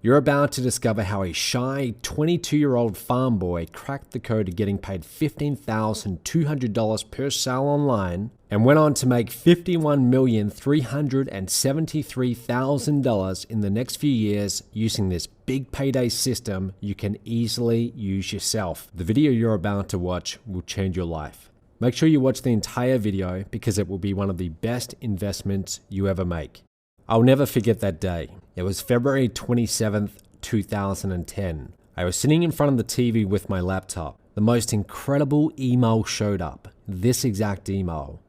You're about to discover how a shy 22-year-old farm boy cracked the code of getting paid $15,200 per sale online and went on to make $51,373,000 in the next few years using this big payday system you can easily use yourself. The video you're about to watch will change your life. Make sure you watch the entire video because it will be one of the best investments you ever make. I'll never forget that day. It was February 27th, 2010. I was sitting in front of the TV with my laptop. The most incredible email showed up. This exact email.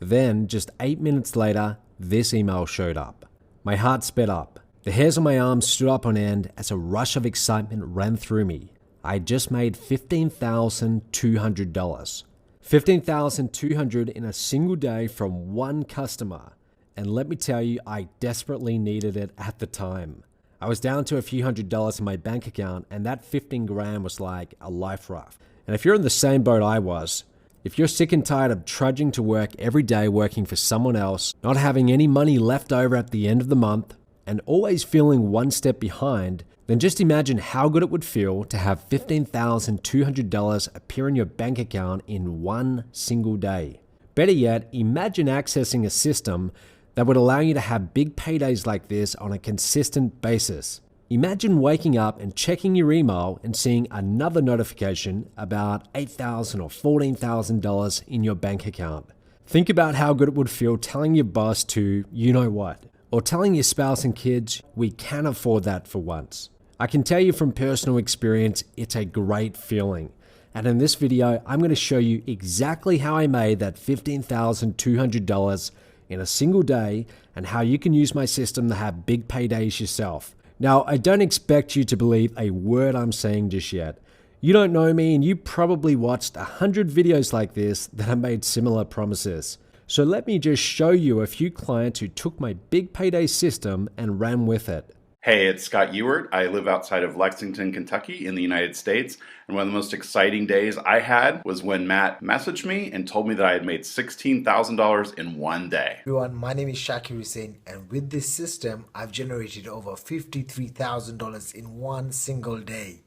Then, just 8 minutes later, this email showed up. My heart sped up. The hairs on my arms stood up on end as a rush of excitement ran through me. I had just made $15,200. $15,200 in a single day from one customer. And let me tell you, I desperately needed it at the time. I was down to a few $100s in my bank account, and that 15 grand was like a life raft. And if you're in the same boat I was, if you're sick and tired of trudging to work every day working for someone else, not having any money left over at the end of the month, and always feeling one step behind, then just imagine how good it would feel to have $15,200 appear in your bank account in one single day. Better yet, imagine accessing a system that would allow you to have big paydays like this on a consistent basis. Imagine waking up and checking your email and seeing another notification about $8,000 or $14,000 in your bank account. Think about how good it would feel telling your boss to, you know what, or telling your spouse and kids, we can afford that for once. I can tell you from personal experience, it's a great feeling. And in this video, I'm going to show you exactly how I made that $15,200 in a single day and how you can use my system to have big paydays yourself. Now, I don't expect you to believe a word I'm saying just yet. You don't know me and you probably watched 100 videos like this that have made similar promises. So let me just show you a few clients who took my big payday system and ran with it. Hey, it's Scott Ewart. I live outside of Lexington, Kentucky in the United States. And one of the most exciting days I had was when Matt messaged me and told me that I had made $16,000 in one day. Everyone, my name is Shakir Hussain, and with this system, I've generated over $53,000 in one single day.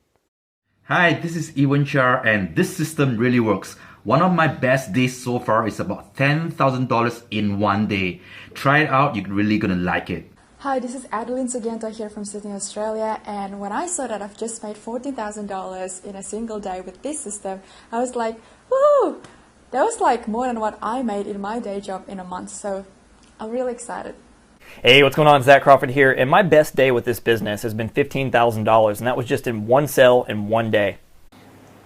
Hi, this is Ewan Char, and this system really works. One of my best days so far is about $10,000 in one day. Try it out, you're really gonna like it. Hi, this is Adeline Sagento here from Sydney, Australia, and when I saw that I've just made $14,000 in a single day with this system, I was like, woo! That was like more than what I made in my day job in a month, so I'm really excited. Hey, what's going on? Zach Crawford here, and my best day with this business has been $15,000, and that was just in one sale in one day.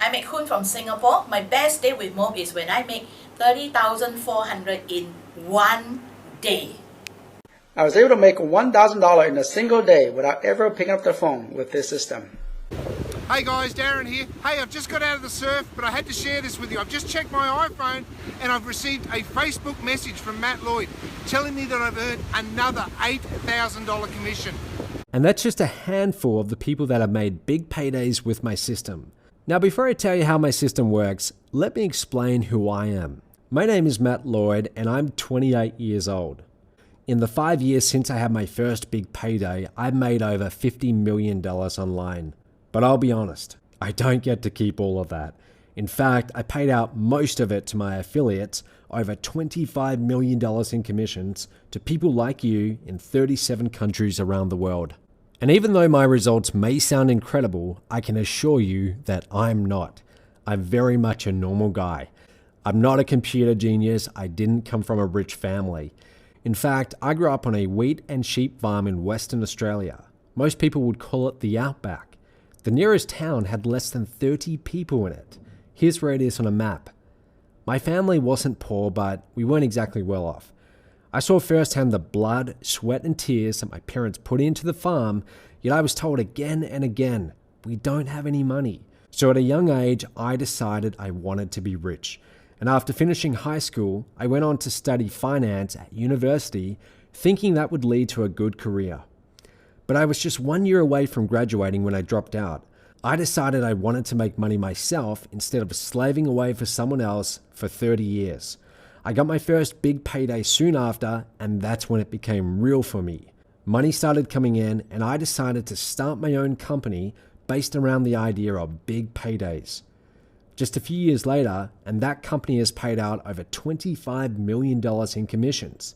I'm Kun from Singapore. My best day with Mob is when I make $30,400 in one day. I was able to make $1,000 in a single day without ever picking up the phone with this system. Hey guys, Darren here. Hey, I've just got out of the surf, but I had to share this with you. I've just checked my iPhone and I've received a Facebook message from Matt Lloyd telling me that I've earned another $8,000 commission. And that's just a handful of the people that have made big paydays with my system. Now, before I tell you how my system works, let me explain who I am. My name is Matt Lloyd and I'm 28 years old. In the 5 years since I had my first big payday, I've made over $50 million online. But I'll be honest, I don't get to keep all of that. In fact, I paid out most of it to my affiliates, over $25 million in commissions, to people like you in 37 countries around the world. And even though my results may sound incredible, I can assure you that I'm not. I'm very much a normal guy. I'm not a computer genius. I didn't come from a rich family. In fact, I grew up on a wheat and sheep farm in Western Australia. Most people would call it the outback. The nearest town had less than 30 people in it. Here's where it is on a map. My family wasn't poor, but we weren't exactly well off. I saw firsthand the blood, sweat and tears that my parents put into the farm, yet I was told again and again, we don't have any money. So at a young age, I decided I wanted to be rich. And after finishing high school, I went on to study finance at university, thinking that would lead to a good career. But I was just 1 year away from graduating when I dropped out. I decided I wanted to make money myself instead of slaving away for someone else for 30 years. I got my first big payday soon after, and that's when it became real for me. Money started coming in, and I decided to start my own company based around the idea of big paydays. Just a few years later, and that company has paid out over $25 million in commissions.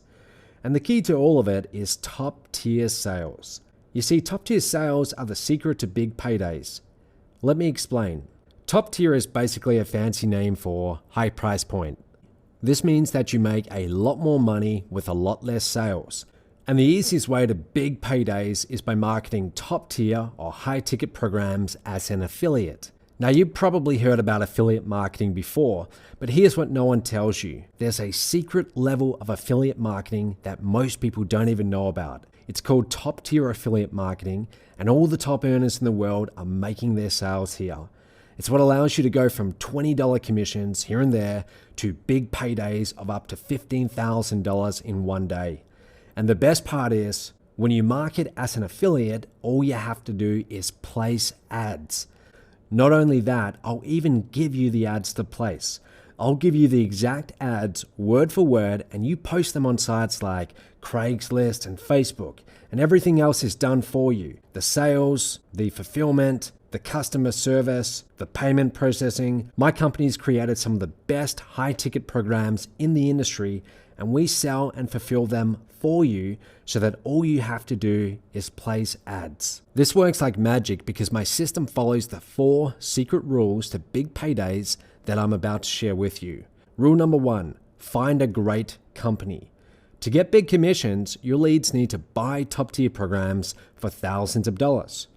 And the key to all of it is top-tier sales. You see, top-tier sales are the secret to big paydays. Let me explain. Top tier is basically a fancy name for high price point. This means that you make a lot more money with a lot less sales. And the easiest way to big paydays is by marketing top tier or high ticket programs as an affiliate. Now, you've probably heard about affiliate marketing before, but here's what no one tells you. There's a secret level of affiliate marketing that most people don't even know about. It's called top tier affiliate marketing, and all the top earners in the world are making their sales here. It's what allows you to go from $20 commissions here and there to big paydays of up to $15,000 in one day. And the best part is, when you market as an affiliate, all you have to do is place ads. Not only that, I'll even give you the ads to place. I'll give you the exact ads word for word, and you post them on sites like Craigslist and Facebook, and everything else is done for you. The sales, the fulfillment, the customer service, the payment processing. My company's created some of the best high-ticket programs in the industry, and we sell and fulfill them for you so that all you have to do is place ads. This works like magic because my system follows the 4 secret rules to big paydays that I'm about to share with you. Rule number 1, find a great company. To get big commissions, your leads need to buy top-tier programs for thousands of dollars.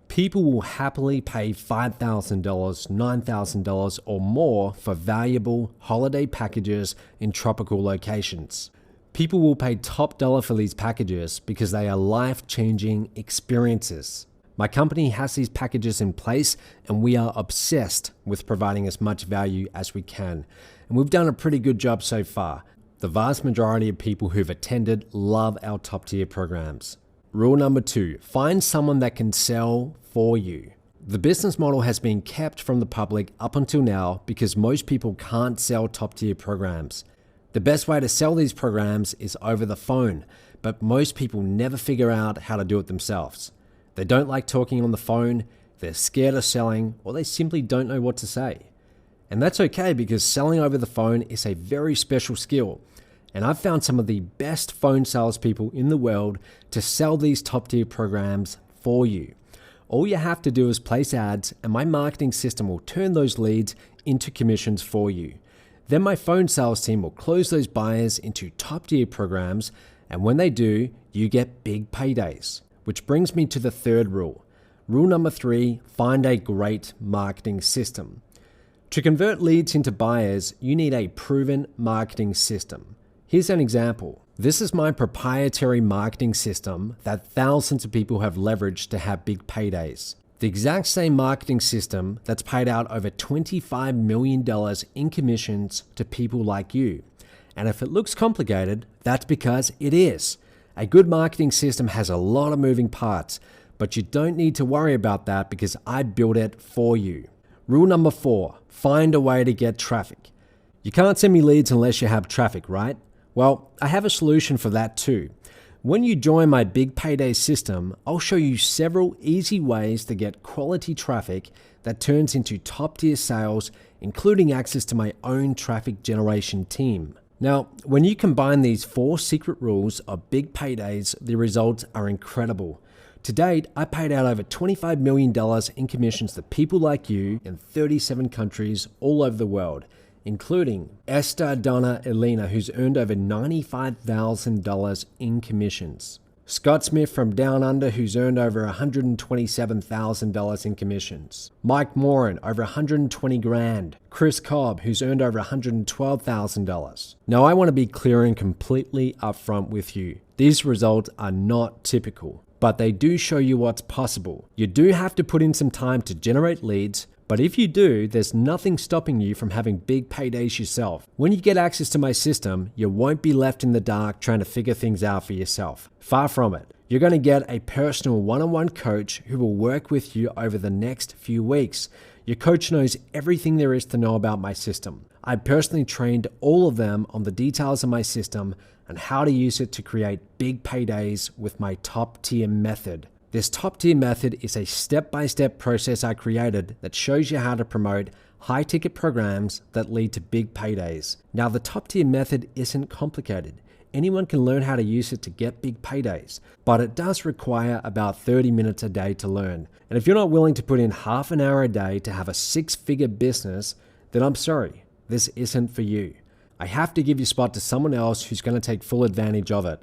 People will happily pay $5,000, $9,000 or more for valuable holiday packages in tropical locations. People will pay top dollar for these packages because they are life-changing experiences. My company has these packages in place, and we are obsessed with providing as much value as we can. And we've done a pretty good job so far. The vast majority of people who've attended love our top tier programs. Rule number 2, find someone that can sell for you. The business model has been kept from the public up until now because most people can't sell top tier programs. The best way to sell these programs is over the phone, but most people never figure out how to do it themselves. They don't like talking on the phone, they're scared of selling, or they simply don't know what to say. And that's okay because selling over the phone is a very special skill. And I've found some of the best phone salespeople in the world to sell these top tier programs for you. All you have to do is place ads, and my marketing system will turn those leads into commissions for you. Then my phone sales team will close those buyers into top tier programs, and when they do, you get big paydays. Which brings me to the 3rd rule. Rule number 3, find a great marketing system. To convert leads into buyers, you need a proven marketing system. Here's an example. This is my proprietary marketing system that thousands of people have leveraged to have big paydays. The exact same marketing system that's paid out over $25 million in commissions to people like you. And if it looks complicated, that's because it is. A good marketing system has a lot of moving parts, but you don't need to worry about that because I built it for you. Rule number 4, find a way to get traffic. You can't send me leads unless you have traffic, right? Well, I have a solution for that too. When you join my big payday system, I'll show you several easy ways to get quality traffic that turns into top tier sales, including access to my own traffic generation team. Now, when you combine these 4 secret rules of big paydays, the results are incredible. To date, I paid out over $25 million in commissions to people like you in 37 countries all over the world, including Esther Donna Elena, who's earned over $95,000 in commissions. Scott Smith from Down Under, who's earned over $127,000 in commissions. Mike Moran, over $120,000. Chris Cobb, who's earned over $112,000. Now, I want to be clear and completely upfront with you. These results are not typical, but they do show you what's possible. You do have to put in some time to generate leads, but if you do, there's nothing stopping you from having big paydays yourself. When you get access to my system, you won't be left in the dark trying to figure things out for yourself. Far from it. You're going to get a personal one-on-one coach who will work with you over the next few weeks. Your coach knows everything there is to know about my system. I personally trained all of them on the details of my system, on how to use it to create big paydays with my top tier method. This top tier method is a step-by-step process I created that shows you how to promote high ticket programs that lead to big paydays. Now, the top tier method isn't complicated. Anyone can learn how to use it to get big paydays, but it does require about 30 minutes a day to learn. And if you're not willing to put in half an hour a day to have a 6-figure business, then I'm sorry, this isn't for you. I have to give your spot to someone else who's going to take full advantage of it.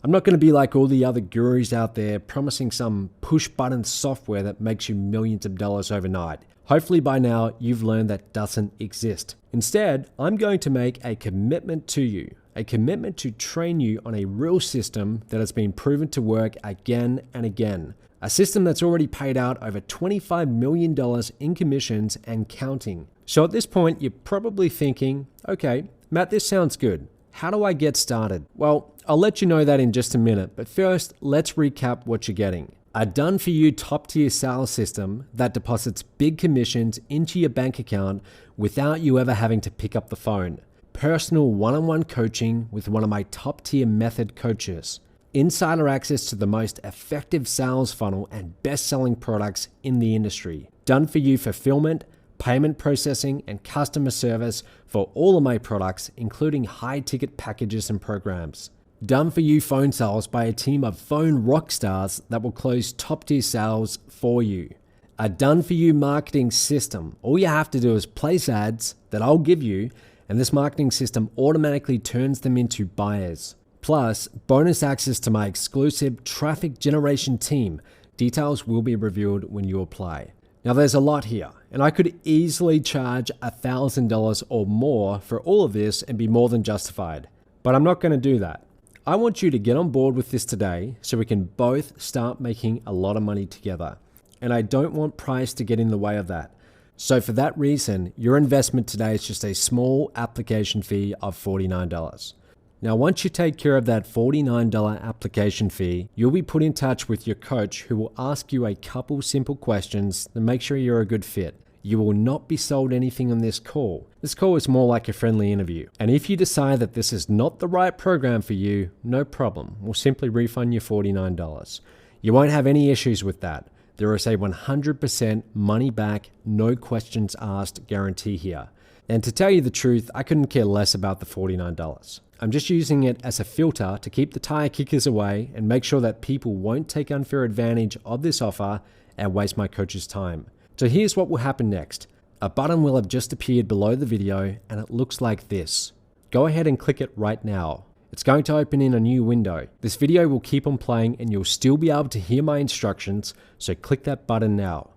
I'm not going to be like all the other gurus out there promising some push-button software that makes you millions of dollars overnight. Hopefully by now you've learned that doesn't exist. Instead, I'm going to make a commitment to you, a commitment to train you on a real system that has been proven to work again and again. A system that's already paid out over $25 million in commissions and counting. So at this point, you're probably thinking, okay, Matt, this sounds good. How do I get started? Well, I'll let you know that in just a minute, but first, let's recap what you're getting. A done-for-you top-tier sales system that deposits big commissions into your bank account without you ever having to pick up the phone. Personal one-on-one coaching with one of my top-tier method coaches. Insider access to the most effective sales funnel and best-selling products in the industry. Done-for-you fulfillment, payment processing, and customer service for all of my products, including high-ticket packages and programs. Done-for-you phone sales by a team of phone rock stars that will close top-tier sales for you. A done-for-you marketing system. All you have to do is place ads that I'll give you, and this marketing system automatically turns them into buyers. Plus, bonus access to my exclusive traffic generation team. Details will be revealed when you apply. Now, there's a lot here, and I could easily charge $1,000 or more for all of this and be more than justified. But I'm not going to do that. I want you to get on board with this today so we can both start making a lot of money together. And I don't want price to get in the way of that. So for that reason, your investment today is just a small application fee of $49. Now, once you take care of that $49 application fee, you'll be put in touch with your coach who will ask you a couple simple questions to make sure you're a good fit. You will not be sold anything on this call. This call is more like a friendly interview. And if you decide that this is not the right program for you, no problem. We'll simply refund you $49. You won't have any issues with that. There is a 100% money back, no questions asked guarantee here. And to tell you the truth, I couldn't care less about the $49. I'm just using it as a filter to keep the tire kickers away and make sure that people won't take unfair advantage of this offer and waste my coach's time. So here's what will happen next. A button will have just appeared below the video and it looks like this. Go ahead and click it right now. It's going to open in a new window. This video will keep on playing and you'll still be able to hear my instructions, so click that button now.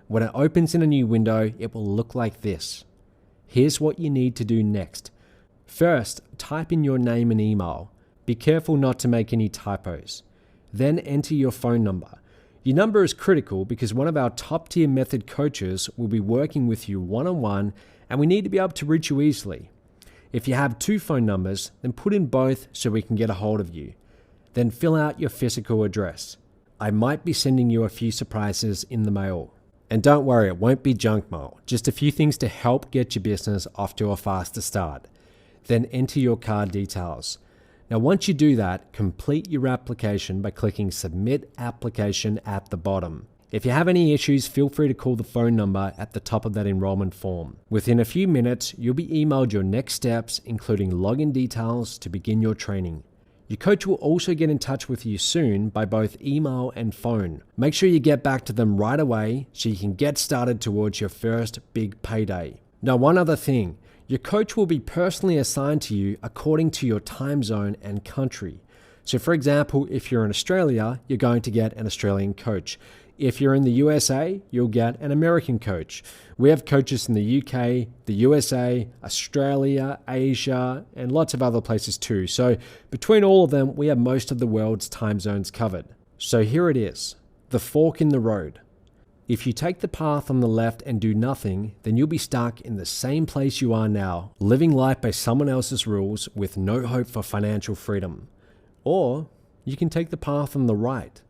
When it opens in a new window, it will look like this. Here's what you need to do next. First, type in your name and email. Be careful not to make any typos. Then enter your phone number. Your number is critical because one of our top tier method coaches will be working with you one-on-one and we need to be able to reach you easily. If you have 2 phone numbers, then put in both so we can get a hold of you. Then fill out your physical address. I might be sending you a few surprises in the mail. And don't worry, it won't be junk mail, just a few things to help get your business off to a faster start. Then enter your card details. Now, once you do that, complete your application by clicking Submit Application at the bottom. If you have any issues, feel free to call the phone number at the top of that enrollment form. Within a few minutes, you'll be emailed your next steps, including login details to begin your training. Your coach will also get in touch with you soon by both email and phone. Make sure you get back to them right away so you can get started towards your first big payday. Now, one other thing. Your coach will be personally assigned to you according to your time zone and country. So for example, if you're in Australia, you're going to get an Australian coach. If you're in the USA, you'll get an American coach. We have coaches in the UK, the USA, Australia, Asia, and lots of other places too. So between all of them, we have most of the world's time zones covered. So here it is, the fork in the road. If you take the path on the left and do nothing, then you'll be stuck in the same place you are now, living life by someone else's rules with no hope for financial freedom. Or you can take the path on the right,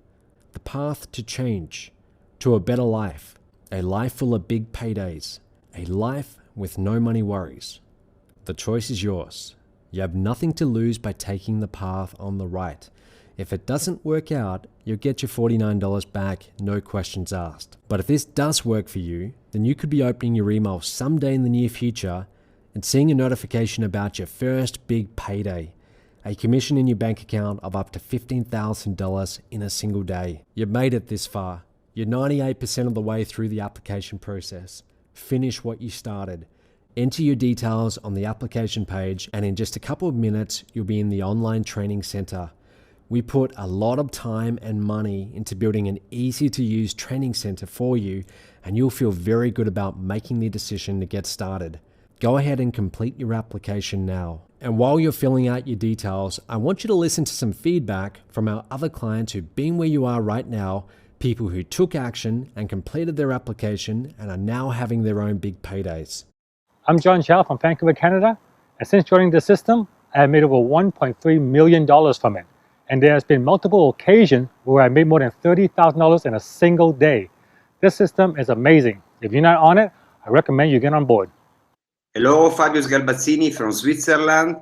the path to change, to a better life, a life full of big paydays, a life with no money worries. The choice is yours. You have nothing to lose by taking the path on the right. If it doesn't work out, you'll get your $49 back, no questions asked. But if this does work for you, then you could be opening your email someday in the near future and seeing a notification about your first big payday, a commission in your bank account of up to $15,000 in a single day. You've made it this far. You're 98% of the way through the application process. Finish what you started. Enter your details on the application page, and in just a couple of minutes, you'll be in the online training center. We put a lot of time and money into building an easy-to-use training center for you, and you'll feel very good about making the decision to get started. Go ahead and complete your application now. And while you're filling out your details, I want you to listen to some feedback from our other clients who've been where you are right now, people who took action and completed their application and are now having their own big paydays. I'm John Chow from Vancouver, Canada, and since joining the system, I have made over $1.3 million from it. And there has been multiple occasions where I made more than $30,000 in a single day. This system is amazing. If you're not on it, I recommend you get on board. Hello, Fabio Sgarbazzini from Switzerland.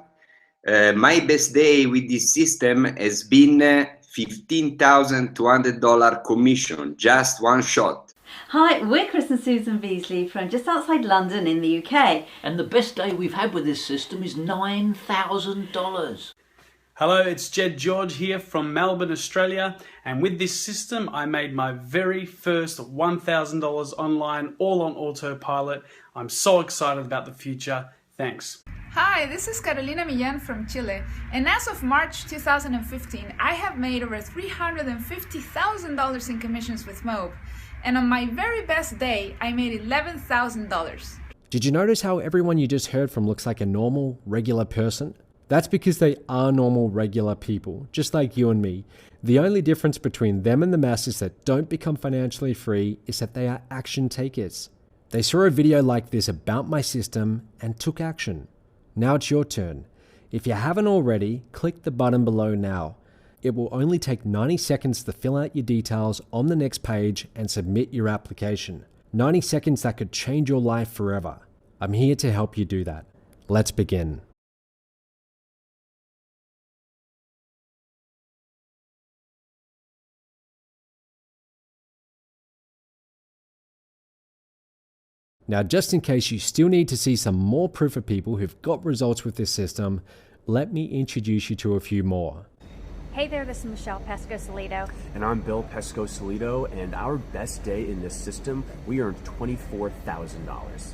My best day with this system has been $15,200 commission, just one shot. Hi, we're Chris and Susan Beasley from just outside London in the UK. And the best day we've had with this system is $9,000. Hello, it's Jed George here from Melbourne, Australia, and with this system I made my very first $1,000 online, all on autopilot. I'm so excited about the future. Thanks. Hi, this is Carolina Millán from Chile, and as of March 2015, I have made over $350,000 in commissions with Mob, and on my very best day, I made $11,000. Did you notice how everyone you just heard from looks like a normal, regular person? That's because they are normal, regular people, just like you and me. The only difference between them and the masses that don't become financially free is that they are action takers. They saw a video like this about my system and took action. Now it's your turn. If you haven't already, click the button below now. It will only take 90 seconds to fill out your details on the next page and submit your application. 90 seconds that could change your life forever. I'm here to help you do that. Let's begin. Now, just in case you still need to see some more proof of people who've got results with this system, let me introduce you to a few more. Hey there, this is Michelle Pesco-Salido. And I'm Bill Pesco-Salido, and our best day in this system, we earned $24,000.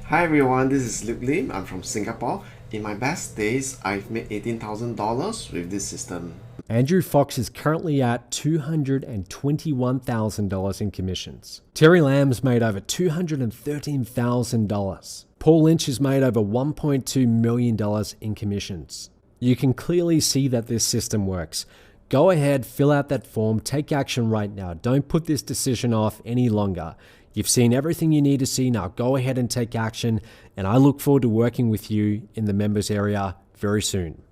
Hi everyone, this is Luke Lim. I'm from Singapore. In my best days, I've made $18,000 with this system. Andrew Fox is currently at $221,000 in commissions. Terry Lamb's made over $213,000. Paul Lynch has made over $1.2 million in commissions. You can clearly see that this system works. Go ahead, fill out that form, take action right now. Don't put this decision off any longer. You've seen everything you need to see. Now go ahead and take action, and I look forward to working with you in the members area very soon.